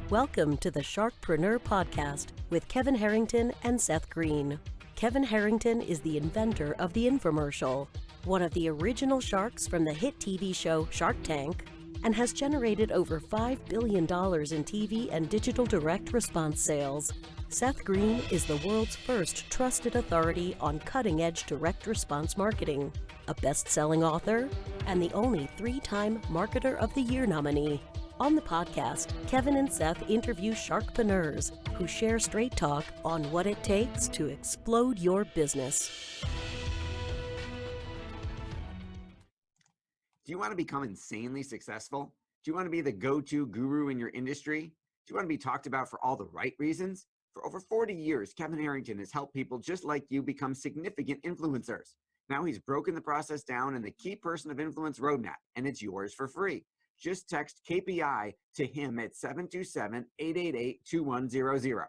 Welcome to the SharkPreneur podcast with Kevin Harrington and Seth Greene. Kevin Harrington is the inventor of the infomercial, one of the original sharks from the hit TV show Shark Tank, and has generated over $5 billion in TV and digital direct response sales. Seth Greene is the world's first trusted authority on cutting-edge direct response marketing, a best-selling author, and the only 3-time Marketer of the Year nominee. On the podcast, Kevin and Seth interview sharkpreneurs who share straight talk on what it takes to explode your business. Do you want to become insanely successful? Do you want to be the go-to guru in your industry? Do you want to be talked about for all the right reasons? For over 40 years, Kevin Harrington has helped people just like you become significant influencers. Now he's broken the process down in the Key Person of Influence roadmap, and it's yours for free. Just text KPI to him at 727-888-2100.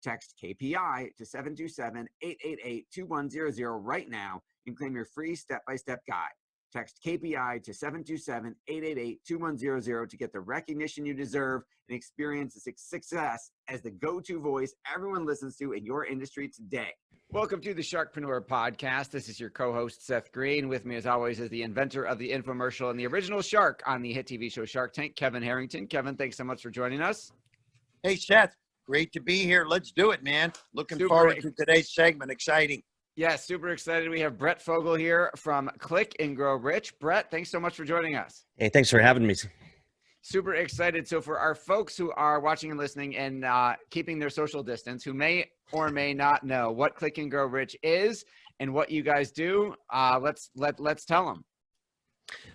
Text KPI to 727-888-2100 right now and claim your free step-by-step guide. Text KPI to 727-888-2100 to get the recognition you deserve and experience the success as the go-to voice everyone listens to in your industry today. Welcome to the SharkPreneur podcast. This is your co-host, Seth Greene. With me, as always, is the inventor of the infomercial and the original shark on the hit TV show Shark Tank, Kevin Harrington. Kevin, thanks so much for joining us. Hey, Seth. Great to be here. Let's do it, man. Looking forward to today's segment. Exciting. Yeah, super excited. We have Brett Fogle here from Click and Grow Rich. Brett, thanks so much for joining us. Hey, thanks for having me. Super excited. So for our folks who are watching and listening and keeping their social distance, who may or may not know what Click and Grow Rich is and what you guys do, let's tell them.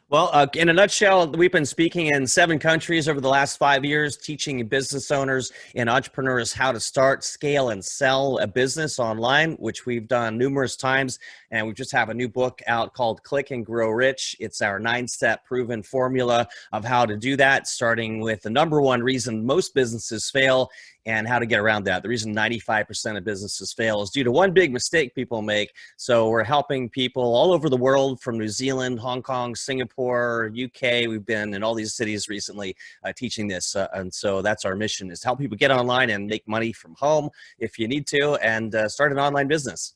Well, in a nutshell, we've been speaking in 7 countries over the last 5 years, teaching business owners and entrepreneurs how to start, scale, and sell a business online, which we've done numerous times. And we just have a new book out called Click and Grow Rich. It's our 9-step proven formula of how to do that, starting with the number one reason most businesses fail and how to get around that. The reason 95% of businesses fail is due to one big mistake people make. So we're helping people all over the world, from New Zealand, Hong Kong, Singapore, UK. We've been in all these cities recently teaching this. And so that's our mission, is to help people get online and make money from home if you need to, and start an online business.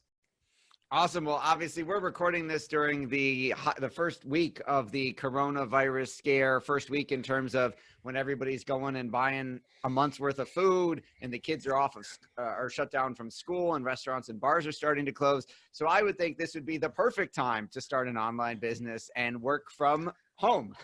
Awesome. Well, obviously, we're recording this during the first week of the coronavirus scare, first week in terms of when everybody's going and buying a month's worth of food and the kids are off of or shut down from school and restaurants and bars are starting to close. So I would think this would be the perfect time to start an online business and work from home.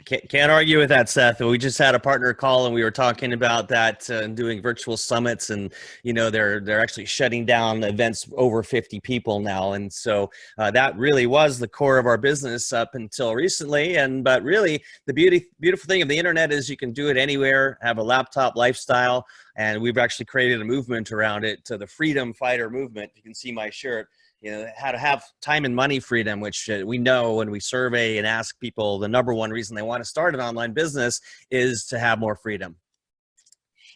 Can't argue with that, Seth. We just had a partner call and we were talking about that and doing virtual summits, and they're actually shutting down events over 50 people now, and so that really was the core of our business up until recently. But really, the beautiful thing of the internet is you can do it anywhere, have a laptop lifestyle, and we've actually created a movement around it, to the freedom fighter movement. You can see my shirt. How to have time and money freedom, which we know when we survey and ask people, the number one reason they want to start an online business is to have more freedom.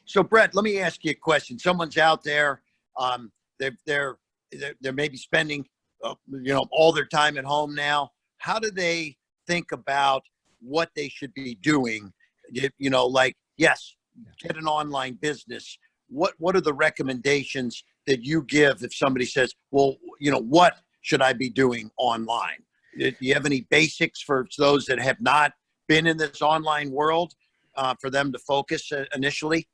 So, Brett, let me ask you a question. Someone's out there, they're maybe spending, all their time at home now. How do they think about what they should be doing? Yes, get an online business. What are the recommendations that you give if somebody says, well, what should I be doing online? Do you have any basics for those that have not been in this online world for them to focus initially?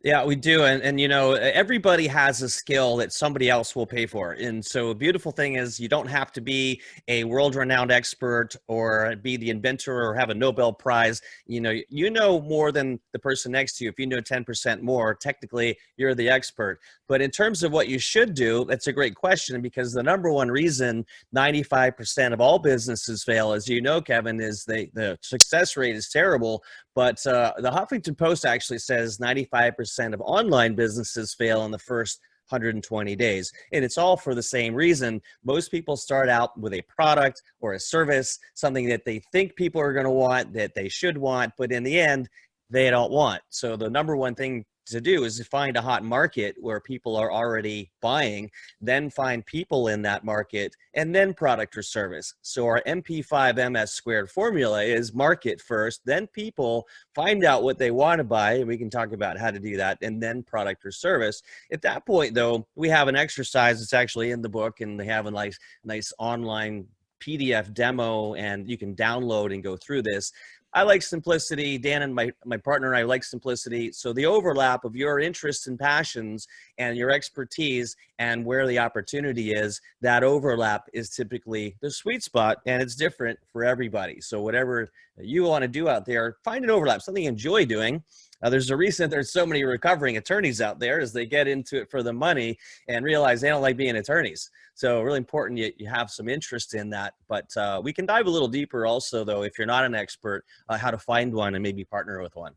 Yeah, we do. And everybody has a skill that somebody else will pay for. And so a beautiful thing is you don't have to be a world-renowned expert or be the inventor or have a Nobel Prize. You know more than the person next to you. If you know 10% more, technically you're the expert. But in terms of what you should do, that's a great question, because the number one reason 95% of all businesses fail, as you know, Kevin, is the success rate is terrible. But the Huffington Post actually says 95% of online businesses fail in the first 120 days. And it's all for the same reason. Most people start out with a product or a service, something that they think people are going to want, that they should want, but in the end, they don't want. So the number one thing to do is to find a hot market where people are already buying, then find people in that market, and then product or service. So our MP5MS squared formula is market first, then people, find out what they want to buy, and we can talk about how to do that, and then product or service. At that point, though, we have an exercise that's actually in the book, and they have a nice online PDF demo, and you can download and go through this. I like simplicity. Dan and my partner and I like simplicity. So the overlap of your interests and passions and your expertise and where the opportunity is, that overlap is typically the sweet spot, and it's different for everybody. So whatever you want to do out there, find an overlap, something you enjoy doing. There's a reason there's so many recovering attorneys out there, is they get into it for the money and realize they don't like being attorneys. So really important you have some interest in that. But we can dive a little deeper also, though, if you're not an expert, how to find one and maybe partner with one.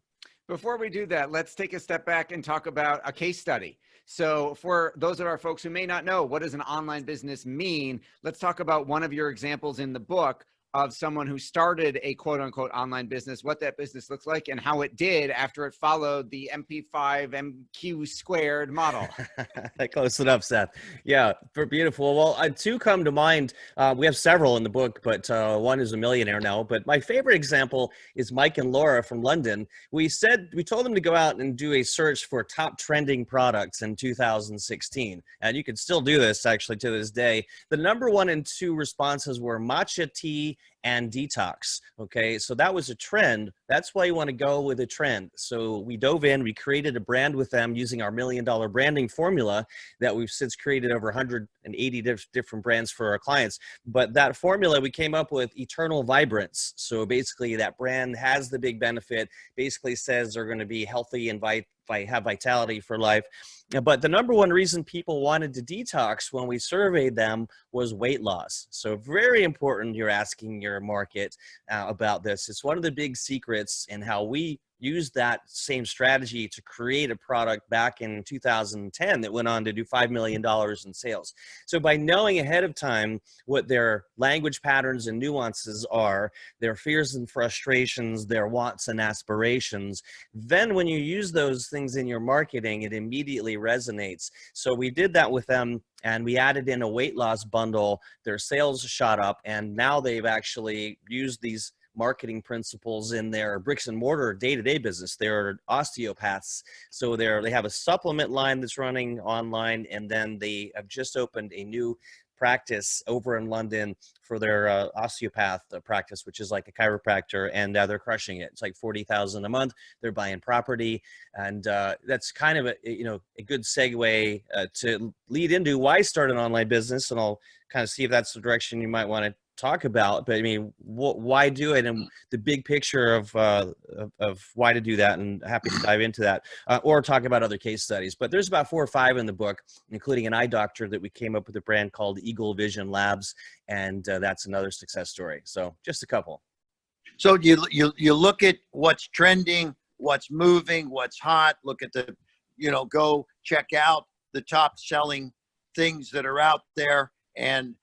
Before we do that, let's take a step back and talk about a case study. So for those of our folks who may not know, what does an online business mean? Let's talk about one of your examples in the book of someone who started a quote unquote online business, what that business looks like, and how it did after it followed the MP5 MQ squared model. Close enough, Seth. Yeah, beautiful. Well, two come to mind. We have several in the book, but one is a millionaire now. But my favorite example is Mike and Laura from London. We told them to go out and do a search for top trending products in 2016. And you can still do this actually to this day. The number 1 and 2 responses were matcha tea and detox. Okay, so that was a trend. That's why you want to go with a trend. So we dove in, we created a brand with them using our $1 million branding formula that we've since created over 180 different brands for our clients. But that formula, we came up with eternal vibrance. So basically that brand has the big benefit, basically says they're going to be healthy and have vitality for life. But the number 1 reason people wanted to detox when we surveyed them was weight loss. So very important you're asking your market about this. It's one of the big secrets in how we used that same strategy to create a product back in 2010 that went on to do $5 million in sales. So by knowing ahead of time what their language patterns and nuances are, their fears and frustrations, their wants and aspirations, then when you use those things in your marketing, it immediately resonates. So we did that with them, and we added in a weight loss bundle. Their sales shot up, and now they've actually used these marketing principles in their bricks and mortar day-to-day business. They're osteopaths. So they have a supplement line that's running online, and then they have just opened a new practice over in London for their osteopath practice, which is like a chiropractor, and they're crushing it. It's like $40,000 a month. They're buying property, and that's kind of a good segue to lead into why start an online business, and I'll kind of see if that's the direction you might want to talk about. But I mean, why do it, and the big picture of why to do that, and happy to dive into that, or talk about other case studies. But there's about 4 or 5 in the book, including an eye doctor that we came up with a brand called Eagle Vision Labs, and that's another success story. So just a couple. So you look at what's trending, what's moving, what's hot. Look at go check out the top selling things that are out there, and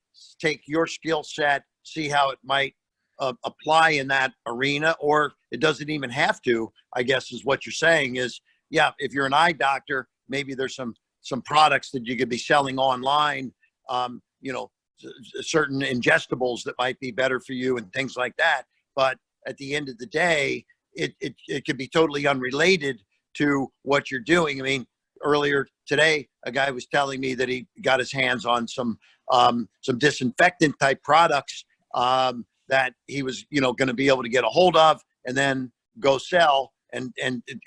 take your skill set, see how it might apply in that arena, or it doesn't even have to, I guess is what you're saying is, yeah, if you're an eye doctor, maybe there's some products that you could be selling online, certain ingestibles that might be better for you and things like that. But at the end of the day, it could be totally unrelated to what you're doing. I mean, earlier today, a guy was telling me that he got his hands on some disinfectant type products that he was, going to be able to get a hold of and then go sell, and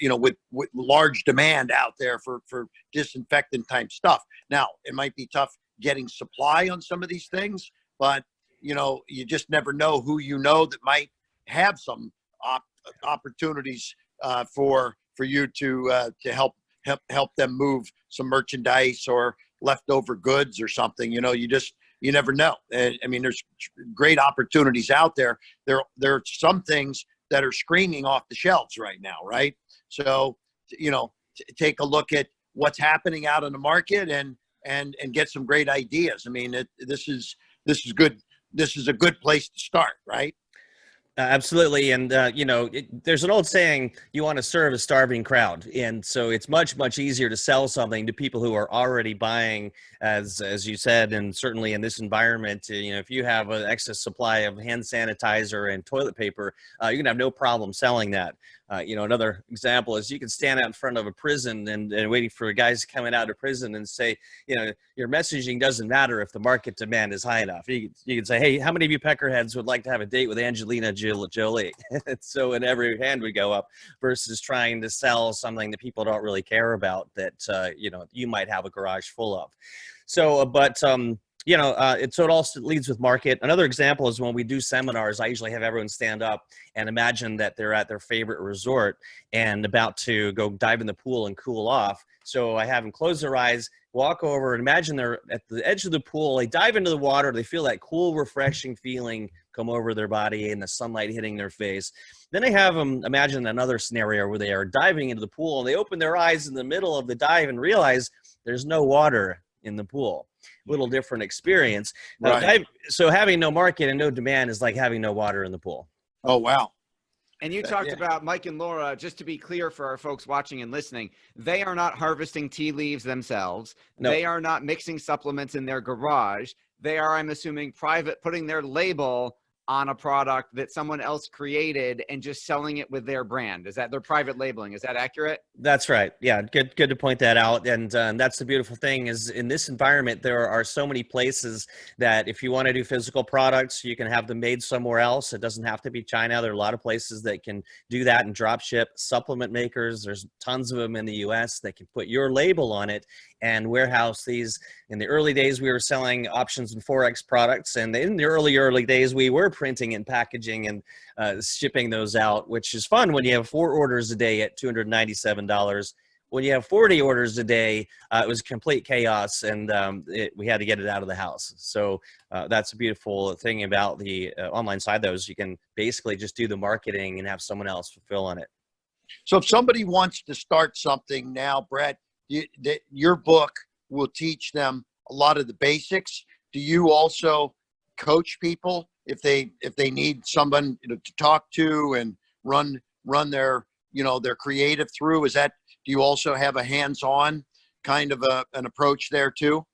with large demand out there for disinfectant type stuff. Now, it might be tough getting supply on some of these things, but you just never know who that might have some opportunities for you to help them move some merchandise or leftover goods or something. You never know. I mean, there's great opportunities out there. There are some things that are screaming off the shelves right now, right? So, take a look at what's happening out in the market and get some great ideas. I mean, this is good. This is a good place to start, right? Absolutely. And, there's an old saying, you want to serve a starving crowd. And so it's much, much easier to sell something to people who are already buying, as you said, and certainly in this environment, if you have an excess supply of hand sanitizer and toilet paper, you're going to have no problem selling that. Another example is you can stand out in front of a prison and waiting for guys coming out of prison and say, your messaging doesn't matter if the market demand is high enough. You can say, hey, how many of you peckerheads would like to have a date with Angelina Jolie? So in every hand would go up versus trying to sell something that people don't really care about that, you might have a garage full of. So, so it also leads with market. Another example is when we do seminars, I usually have everyone stand up and imagine that they're at their favorite resort and about to go dive in the pool and cool off. So I have them close their eyes, walk over, and imagine they're at the edge of the pool. They dive into the water. They feel that cool, refreshing feeling come over their body and the sunlight hitting their face. Then I have them imagine another scenario where they are diving into the pool and they open their eyes in the middle of the dive and realize there's no water in the pool. Little different experience. Right. So having no market and no demand is like having no water in the pool. Oh, wow. And you talked about Mike and Laura, just to be clear for our folks watching and listening, they are not harvesting tea leaves themselves. No. They are not mixing supplements in their garage. They are, I'm assuming, putting their label on a product that someone else created and just selling it with their brand. Is that their private labeling? Is that accurate? That's right. Yeah, good to point that out. And that's the beautiful thing is in this environment, there are so many places that if you want to do physical products, you can have them made somewhere else. It doesn't have to be China. There are a lot of places that can do that and drop ship. Supplement makers, there's tons of them in the US that can put your label on it and warehouse these. In the early days, we were selling options and Forex products. And in the early days, we were printing and packaging and shipping those out, which is fun when you have 4 orders a day at $297. When you have 40 orders a day, it was complete chaos, and we had to get it out of the house. So that's a beautiful thing about the online side, though, is you can basically just do the marketing and have someone else fulfill on it. So if somebody wants to start something now, Brett, your book will teach them a lot of the basics. Do you also coach people if they need someone to talk to and run their their creative through? Do you also have a hands-on kind of an approach there too?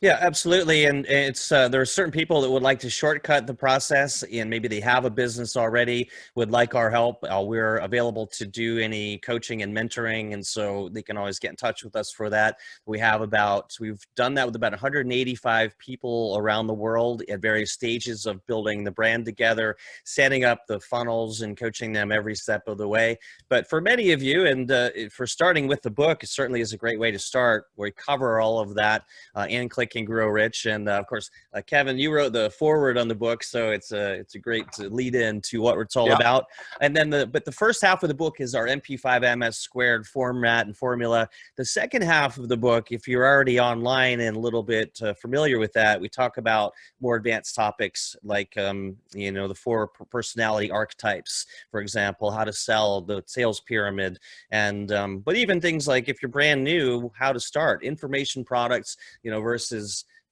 Yeah, absolutely. And it's there are certain people that would like to shortcut the process, and maybe they have a business already, would like our help. We're available to do any coaching and mentoring, and so they can always get in touch with us for that. We've done that with about 185 people around the world at various stages of building the brand together, setting up the funnels and coaching them every step of the way. But for many of you, and for starting with the book, it certainly is a great way to start, where we cover all of that and Click and Grow Rich. And of course, Kevin, you wrote the foreword on the book, so it's a great lead in to what it's all about. And then the first half of the book is our MP5MS squared format and formula. The second half of the book, if you're already online and a little bit familiar with that, we talk about more advanced topics like the 4 personality archetypes, for example, how to sell, the sales pyramid, and but even things like if you're brand new, how to start, information products,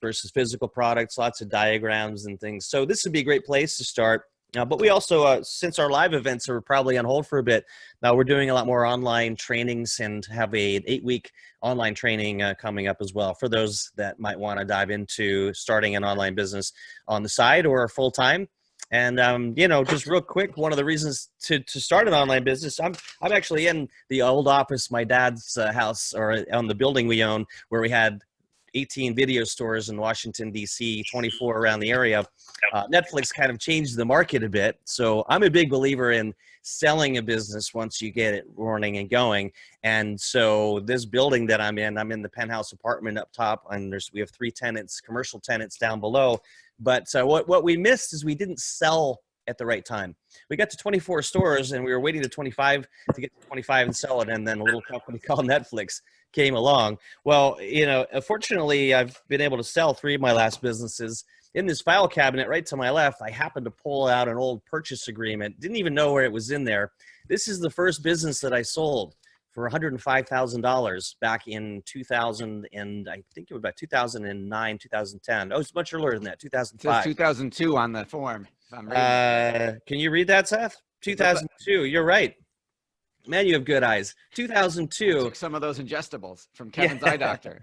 versus physical products, lots of diagrams and things. So this would be a great place to start. But we also, since our live events are probably on hold for a bit, now we're doing a lot more online trainings and have an 8-week online training coming up as well for those that might want to dive into starting an online business on the side or full-time. And, just real quick, one of the reasons to start an online business, I'm actually in the old office, my dad's house, or on the building we own, where we had 18 video stores in Washington, D.C., 24 around the area. Netflix kind of changed the market a bit. So I'm a big believer in selling a business once you get it running and going. And so this building that I'm in the penthouse apartment up top, and we have 3 tenants, commercial tenants down below. But what we missed is we didn't sell at the right time. We got to 24 stores and we were waiting to 25 to get to 25 and sell it. And then a little company called Netflix came along. Well, fortunately, I've been able to sell 3 of my last businesses. In this file cabinet right to my left, I happened to pull out an old purchase agreement. Didn't even know where it was in there. This is the first business that I sold for $105,000 back in 2000, and I think it was about 2009, 2010. Oh, it's much earlier than that, 2005. It says 2002 on the form. I'm reading. Can you read that, Seth? 2002. You're right. Man, you have good eyes. 2002. Took some of those ingestibles from Kevin's eye doctor.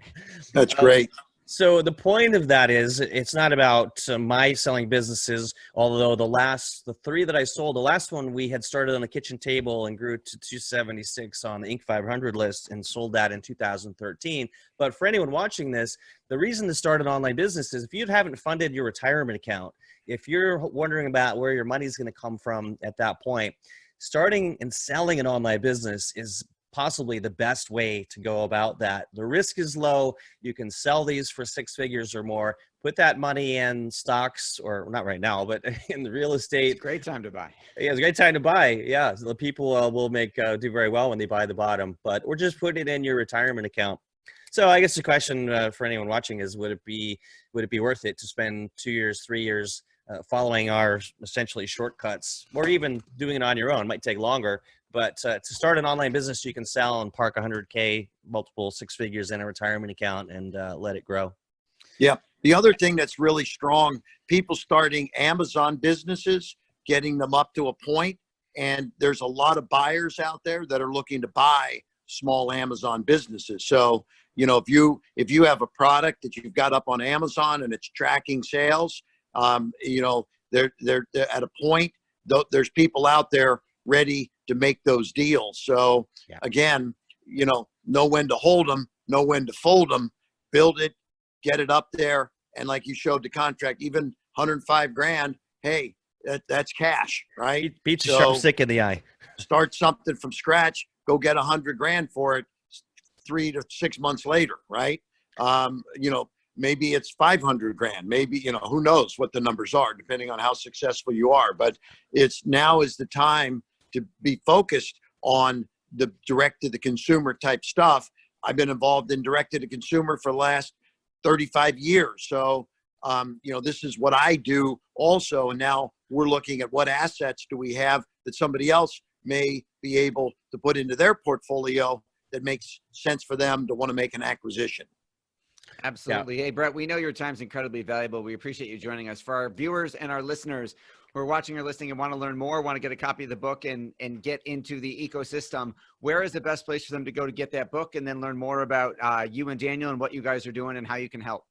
That's great. So the point of that is, it's not about my selling businesses, although the three that I sold, the last one we had started on the kitchen table and grew to 276 on the Inc. 500 list and sold that in 2013. But for anyone watching this, the reason to start an online business is if you haven't funded your retirement account, if you're wondering about where your money is going to come from at that point, starting and selling an online business is possibly the best way to go about that. The risk is low. You can sell these for 6 figures or more, put that money in stocks, or not right now, but in the real estate. It's a great time to buy. Yeah, it's a great time to buy. Yeah, so the people will do very well when they buy the bottom, but we're just putting it in your retirement account. So I guess the question for anyone watching is, would it be worth it to spend 2 years, 3 years following our essentially shortcuts, or even doing it on your own? It might take longer. But to start an online business, you can sell and park 100K, multiple 6 figures in a retirement account and let it grow. Yeah. The other thing that's really strong, people starting Amazon businesses, getting them up to a point, and there's a lot of buyers out there that are looking to buy small Amazon businesses. So, if you have a product that you've got up on Amazon and it's tracking sales, they're at a point, there's people out there ready to make those deals. So again, know when to hold them, know when to fold them, build it, get it up there. And like you showed the contract, even 105 grand, hey, that's cash, right? Beats a sharp stick in the eye. Start something from scratch, go get 100 grand for it 3 to 6 months later, right? Maybe it's 500 grand, maybe, who knows what the numbers are depending on how successful you are, but now is the time to be focused on the direct to the consumer type stuff. I've been involved in direct to the consumer for the last 35 years. So, this is what I do also. And now we're looking at what assets do we have that somebody else may be able to put into their portfolio that makes sense for them to want to make an acquisition. Absolutely. Yeah. Hey, Brett, we know your time's incredibly valuable. We appreciate you joining us. For our viewers and our listeners who are watching or listening and want to learn more, want to get a copy of the book and get into the ecosystem, where is the best place for them to go to get that book and then learn more about you and Daniel and what you guys are doing and how you can help?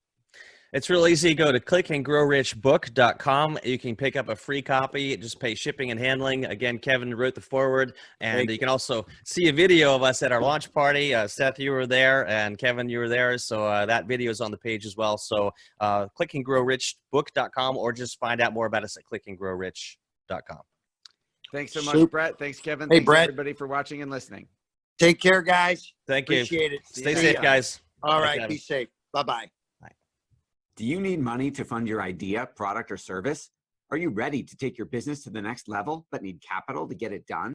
It's real easy. Go to clickandgrowrichbook.com. You can pick up a free copy. Just pay shipping and handling. Again, Kevin wrote the foreword, and you can also see a video of us at our launch party. Seth, you were there, and Kevin, you were there. So that video is on the page as well. So clickandgrowrichbook.com, or just find out more about us at clickandgrowrich.com. Thanks so much, Brett. Thanks, Kevin. Hey, thanks, Brett. Everybody for watching and listening. Take care, guys. Thank you. Appreciate it. Stay safe, guys. All Bye, right. Kevin. Be safe. Bye-bye. Do you need money to fund your idea, product, or service? Are you ready to take your business to the next level but need capital to get it done?